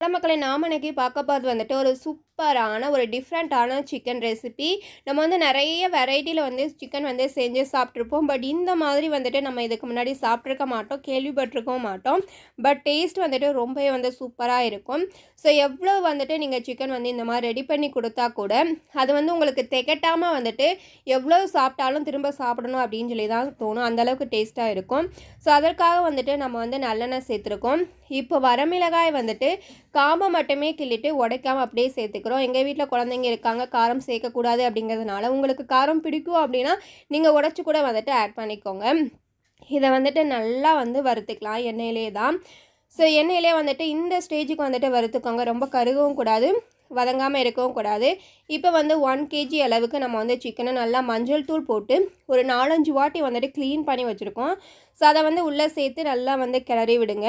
மக்களை நாம இன்னைக்கு பார்க்க போகிறது வந்துட்டு ஒரு சூப்பரான ஒரு டிஃப்ரெண்ட்டான சிக்கன் ரெசிபி. நம்ம வந்து நிறைய வெரைட்டியில் வந்து சிக்கன் வந்து செஞ்சு சாப்பிட்ருப்போம். பட் இந்த மாதிரி வந்துட்டு நம்ம இதுக்கு முன்னாடி சாப்பிட்ருக்க மாட்டோம், கேள்விப்பட்டிருக்கவும் மாட்டோம். பட் டேஸ்ட் வந்துட்டு ரொம்பவே வந்து சூப்பராக இருக்கும். ஸோ எவ்வளோ வந்துட்டு நீங்கள் சிக்கன் வந்து இந்த மாதிரி ரெடி பண்ணி கொடுத்தா கூட அது வந்து உங்களுக்கு திகட்டாமல் வந்துட்டு எவ்வளோ சாப்பிட்டாலும் திரும்ப சாப்பிடணும் அப்படின்னு சொல்லி தான் தோணும். அந்தளவுக்கு டேஸ்ட்டாக இருக்கும். ஸோ அதற்காக வந்துட்டு நம்ம வந்து நல்லெண்ணெய் சேர்த்துருக்கோம். இப்போ வரமிளகாய் வந்துட்டு காம்பை மட்டுமே கிள்ளிட்டு உடைக்காமல் அப்படியே சேர்த்துக்கிறோம். எங்கள் வீட்டில் குழந்தைங்க இருக்காங்க, காரம் சேர்க்கக்கூடாது அப்படிங்கிறதுனால உங்களுக்கு காரம் பிடிக்கும் அப்படின்னா நீங்கள் உடைச்சி கூட வந்துட்டு ஆட் பண்ணிக்கோங்க. இதை வந்துட்டு நல்லா வந்து வறுத்துக்கலாம் எண்ணெயிலே தான். ஸோ எண்ணெயிலே வந்துட்டு இந்த ஸ்டேஜுக்கு வந்துட்டு வறுத்துக்கோங்க. ரொம்ப கருகவும் கூடாது, வதங்காமல் இருக்கவும் கூடாது. இப்போ வந்து 1 kg அளவுக்கு நம்ம வந்து சிக்கனை நல்லா மஞ்சள் தூள் போட்டு ஒரு 4-5 வாட்டி வந்துட்டு க்ளீன் பண்ணி வச்சுருக்கோம். ஸோ அதை வந்து உள்ளே சேர்த்து நல்லா வந்து கிளறி விடுங்க.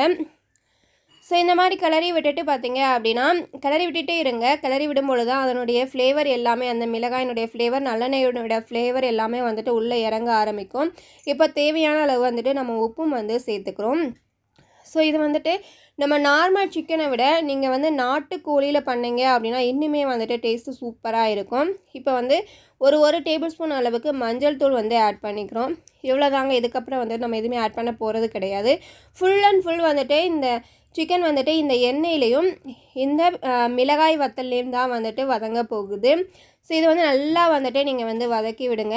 ஸோ இந்த மாதிரி கிளறி விட்டுட்டு பார்த்தீங்க அப்படின்னா கிளறி விட்டுட்டே இருங்க. கிளறி விடும்பொழுது தான் அதனுடைய ஃப்ளேவர் எல்லாமே, அந்த மிளகாயினுடைய ஃப்ளேவர், நல்லெண்ணெயோட ஃப்ளேவர் எல்லாமே வந்துட்டு உள்ளே இறங்க ஆரம்பிக்கும். இப்போ தேவையான அளவு வந்துட்டு நம்ம உப்பும் வந்து சேர்த்துக்கிறோம். ஸோ இது வந்துட்டு நம்ம நார்மல் சிக்கனை விட நீங்கள் வந்து நாட்டுக்கோழியில் பண்ணீங்க அப்படின்னா இன்னுமே வந்துட்டு டேஸ்ட்டு சூப்பராக இருக்கும். இப்போ வந்து ஒரு டேபிள் ஸ்பூன் அளவுக்கு மஞ்சள் தூள் வந்து ஆட் பண்ணிக்கிறோம். இவ்வளோதாங்க. இதுக்கப்புறம் வந்துட்டு நம்ம எதுவுமே ஆட் பண்ண போகிறது கிடையாது. ஃபுல் அண்ட் ஃபுல் வந்துட்டு இந்த சிக்கன் வந்துட்டு இந்த எண்ணெயிலையும் இந்த மிளகாய் வத்தல்லையும் தான் வந்துட்டு வதங்க போகுது. ஸோ இது வந்து நல்லா வந்துட்டு நீங்கள் வந்து வதக்கி விடுங்க.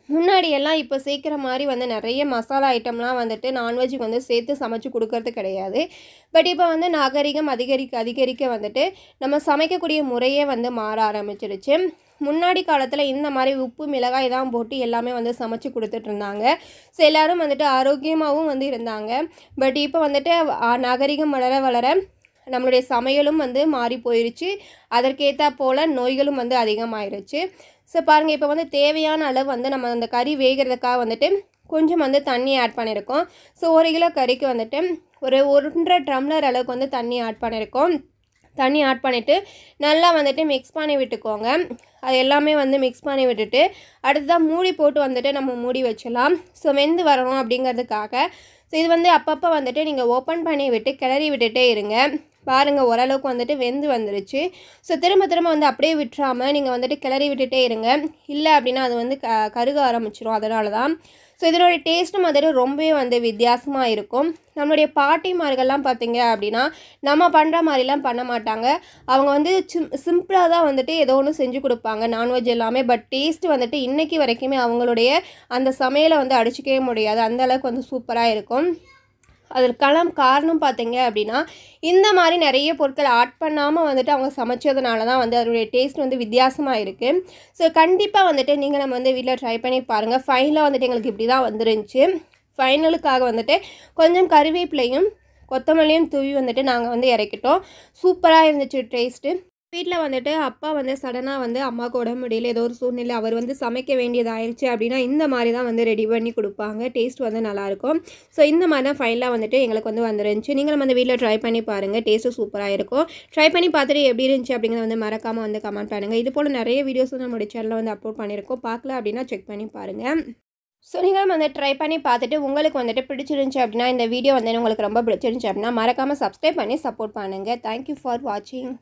முன்னாடியெல்லாம் இப்போ சேர்க்குற மாதிரி வந்து நிறைய மசாலா ஐட்டம்லாம் வந்துட்டு நான்வெஜ்ஜுக்கு வந்து சேர்த்து சமைச்சு கொடுக்கறது கிடையாது. பட் இப்போ வந்து நாகரிகம் அதிகரிக்க வந்துட்டு நம்ம சமைக்கக்கூடிய முறையே வந்து மாற ஆரம்பிச்சிருச்சு. முன்னாடி காலத்தில் இந்த மாதிரி உப்பு மிளகாய் தான் போட்டு எல்லாமே வந்து சமைச்சு கொடுத்துட்ருந்தாங்க. ஸோ எல்லோரும் வந்துட்டு ஆரோக்கியமாகவும் வந்து இருந்தாங்க. பட் இப்போ வந்துட்டு நாகரிகம் வளர நம்மளுடைய சமையலும் வந்து மாறி போயிடுச்சு. அதற்கேற்ற போல் நோய்களும் வந்து அதிகமாகிருச்சு. ஸோ பாருங்கள், இப்போ வந்து தேவையான அளவு வந்து நம்ம அந்த கறி வேகிறதுக்காக வந்துட்டு கொஞ்சம் வந்து தண்ணி ஆட் பண்ணியிருக்கோம். ஸோ 1 கிலோ கறிக்கு வந்துட்டு ஒரு 1.5 டம்ளர் அளவுக்கு வந்து தண்ணி ஆட் பண்ணியிருக்கோம். தண்ணி ஆட் பண்ணிவிட்டு நல்லா வந்துட்டு மிக்ஸ் பண்ணி விட்டுக்கோங்க. அது எல்லாமே வந்து மிக்ஸ் பண்ணி விட்டுட்டு அடுத்ததாக மூடி போட்டு வந்துட்டு நம்ம மூடி வச்சிடலாம். ஸோ வெந்து வரணும் அப்படிங்கிறதுக்காக. ஸோ இது வந்து அப்பப்போ வந்துட்டு நீங்கள் ஓப்பன் பண்ணி விட்டு கிளறி விட்டுட்டே இருங்க. பாருங்கள், ஓரளவுக்கு வந்துட்டு வெந்து வந்துருச்சு. ஸோ திரும்ப வந்து அப்படியே விட்டுறாமல் நீங்கள் வந்துட்டு கிளறி விட்டுட்டே இருங்க. இல்லை அப்படின்னா அது வந்து கருக ஆரம்பிச்சிடும். அதனால தான். ஸோ இதனுடைய டேஸ்ட்டும் வந்துட்டு ரொம்பவே வந்து வித்தியாசமாக இருக்கும். நம்மளுடைய பாட்டிமார்கள்லாம் பார்த்திங்க அப்படின்னா நம்ம பண்ணுற மாதிரிலாம் பண்ண மாட்டாங்க. அவங்க வந்து சிம்பிளாக தான் வந்துட்டு ஏதோ ஒன்று செஞ்சு கொடுப்பாங்க நான்வெஜ் எல்லாமே. பட் டேஸ்ட்டு வந்துட்டு இன்றைக்கி வரைக்குமே அவங்களுடைய அந்த சமையலை வந்து அடிச்சிக்கவே முடியாது. அந்த அளவுக்கு வந்து சூப்பராக இருக்கும். அதற்கெல்லாம் காரணம் பார்த்தீங்க அப்படின்னா இந்த மாதிரி நிறைய பொருட்கள் ஆட் பண்ணாமல் வந்துட்டு அவங்க சமைச்சதுனால தான் வந்து அதனுடைய டேஸ்ட் வந்து வித்தியாசமாக இருக்குது. ஸோ கண்டிப்பாக வந்துட்டு நீங்கள் நம்ம வந்து வீட்டில் ட்ரை பண்ணி பாருங்கள். ஃபைனலாக வந்துட்டு எங்களுக்கு இப்படி தான் வந்துருந்துச்சு. ஃபைனலுக்காக வந்துட்டு கொஞ்சம் கறிவேப்பிலையும் கொத்தமல்லியும் தூவி வந்துட்டு நாங்கள் வந்து இறக்கிட்டோம். சூப்பராக இருந்துச்சு டேஸ்ட்டு. வீட்டில் வந்துட்டு அப்பா வந்து சடனாக வந்து அம்மாவுக்கு உடம்பு முடியல, ஏதோ ஒரு சூழ்நிலை அவர் வந்து சமைக்க வேண்டியதாகிடுச்சு அப்படின்னா இந்த மாதிரி தான் வந்து ரெடி பண்ணி கொடுப்பாங்க. டேஸ்ட் வந்து நல்லாயிருக்கும். ஸோ இந்த மாதிரி தான் ஃபைனலாக வந்துட்டு எங்களுக்கு வந்து வந்துருந்துச்சு. நீங்களும் வந்து வீட்டில் ட்ரை பண்ணி பாருங்கள். டேஸ்ட்டு சூப்பராக இருக்கும். ட்ரை பண்ணி பார்த்துட்டு எப்படி இருந்துச்சு அப்படிங்கிறத வந்து மறக்காமல் வந்து கமெண்ட் பண்ணுங்கள். இது போல் நிறைய வீடியோஸ் வந்து நம்மளுடைய சேனலில் வந்து அப்லோட் பண்ணியிருக்கோம். பார்க்கல அப்படின்னா செக் பண்ணி பாருங்கள். ஸோ நீங்களும் வந்து ட்ரை பண்ணி பார்த்துட்டு உங்களுக்கு வந்துட்டு பிடிச்சிருந்துச்சி அப்படின்னா, இந்த வீடியோ வந்து உங்களுக்கு ரொம்ப பிடிச்சிருந்துச்சி அப்படின்னா மறக்காமல் சப்ஸ்கிரைப் பண்ணி சப்போர்ட் பண்ணுங்கள். தேங்க்யூ ஃபார் வாட்சிங்.